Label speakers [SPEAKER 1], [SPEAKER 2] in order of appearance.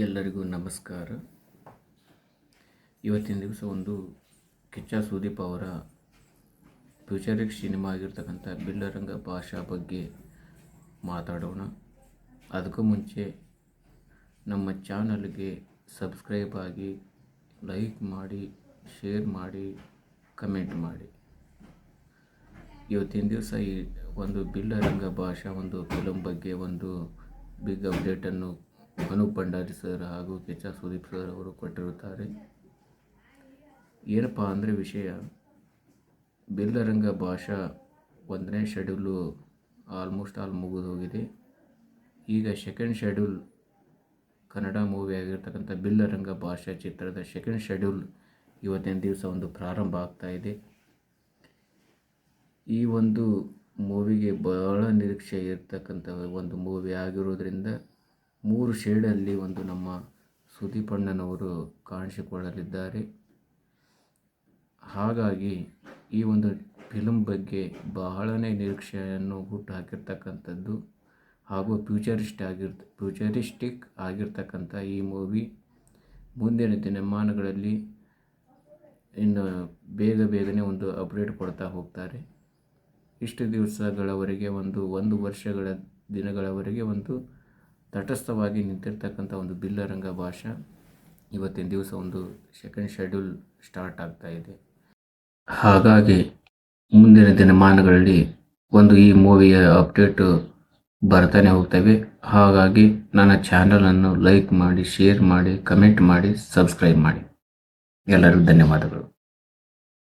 [SPEAKER 1] ಎಲ್ಲರಿಗೂ ನಮಸ್ಕಾರ. ಇವತ್ತಿನ ದಿವಸ ಒಂದು ಕಿಚ್ಚ ಸುದೀಪ್ ಅವರ ಫ್ಯೂಚರಿಕ್ ಸಿನಿಮಾ ಆಗಿರ್ತಕ್ಕಂಥ ಬಿಲ್ಲರಂಗ ಭಾಷಾ ಬಗ್ಗೆ ಮಾತಾಡೋಣ. ಅದಕ್ಕೂ ಮುಂಚೆ ನಮ್ಮ ಚಾನಲ್ಗೆ ಸಬ್ಸ್ಕ್ರೈಬ್ ಆಗಿ, ಲೈಕ್ ಮಾಡಿ, ಶೇರ್ ಮಾಡಿ, ಕಮೆಂಟ್ ಮಾಡಿ. ಇವತ್ತಿನ ದಿವಸ ಈ ಒಂದು ಬಿಲ್ಲರಂಗ ಭಾಷಾ ಒಂದು ಫಿಲಮ್ ಬಗ್ಗೆ ಒಂದು ಬಿಗ್ ಅಪ್ಡೇಟನ್ನು ಅನೂಪ್ ಭಂಡಾರಿ ಸರ್ ಹಾಗೂ ಕಿಚ್ಚ ಸುದೀಪ್ ಸರ್ ಅವರು ಕೊಟ್ಟಿರುತ್ತಾರೆ. ಏನಪ್ಪ ಅಂದರೆ ವಿಷಯ, ಬಿಲ್ಲರಂಗ ಭಾಷಾ 1ನೇ ಶೆಡ್ಯೂಲು ಆಲ್ಮೋಸ್ಟ್ ಮುಗಿದು ಹೋಗಿದೆ. ಈಗ ಸೆಕೆಂಡ್ ಶೆಡ್ಯೂಲ್ ಕನ್ನಡ ಮೂವಿ ಆಗಿರ್ತಕ್ಕಂಥ ಬಿಲ್ಲರಂಗ ಭಾಷಾ ಚಿತ್ರದ ಸೆಕೆಂಡ್ ಶೆಡ್ಯೂಲ್ ಇವತ್ತಿನ ದಿವಸ ಒಂದು ಪ್ರಾರಂಭ ಆಗ್ತಾ ಇದೆ. ಈ ಒಂದು ಮೂವಿಗೆ ಬಹಳ ನಿರೀಕ್ಷೆ ಇರ್ತಕ್ಕಂಥ ಒಂದು ಮೂವಿ ಆಗಿರೋದ್ರಿಂದ 3 ಶೇಡಲ್ಲಿ ಒಂದು ನಮ್ಮ ಸುದೀಪ್ ಅಣ್ಣನವರು ಕಾಣಿಸಿಕೊಳ್ಳಲಿದ್ದಾರೆ. ಹಾಗಾಗಿ ಈ ಒಂದು ಫಿಲ್ಮ್ ಬಗ್ಗೆ ಬಹಳನೇ ನಿರೀಕ್ಷೆಯನ್ನು ಹುಟ್ಟು ಹಾಕಿರ್ತಕ್ಕಂಥದ್ದು ಹಾಗೂ ಫ್ಯೂಚರಿಸ್ಟಿಕ್ ಆಗಿರ್ತಕ್ಕಂಥ ಈ ಮೂವಿ ಮುಂದಿನ ದಿನಮಾನಗಳಲ್ಲಿ ಇನ್ನು ಬೇಗನೆ ಒಂದು ಅಪ್ಡೇಟ್ ಕೊಡ್ತಾ ಹೋಗ್ತಾರೆ. ಇಷ್ಟು ದಿವಸಗಳವರೆಗೆ ಒಂದು ವರ್ಷಗಳ ದಿನಗಳವರೆಗೆ ಒಂದು ತಟಸ್ಥವಾಗಿ ನಿಂತಿರ್ತಕ್ಕಂಥ ಒಂದು ಬಿಲ್ಲರಂಗ ಭಾಷಾ ಇವತ್ತಿನ ದಿವಸ ಒಂದು ಸೆಕೆಂಡ್ ಶೆಡ್ಯೂಲ್ ಸ್ಟಾರ್ಟ್ ಆಗ್ತಾ ಇದೆ. ಹಾಗಾಗಿ ಮುಂದಿನ ದಿನಮಾನಗಳಲ್ಲಿ ಈ ಮೂವಿಯ ಅಪ್ಡೇಟು ಬರ್ತಾನೆ ಹೋಗ್ತವೆ. ಹಾಗಾಗಿ ನನ್ನ ಚಾನಲನ್ನು ಲೈಕ್ ಮಾಡಿ, ಶೇರ್ ಮಾಡಿ, ಕಮೆಂಟ್ ಮಾಡಿ, ಸಬ್ಸ್ಕ್ರೈಬ್ ಮಾಡಿ. ಎಲ್ಲರಿಗೂ ಧನ್ಯವಾದಗಳು.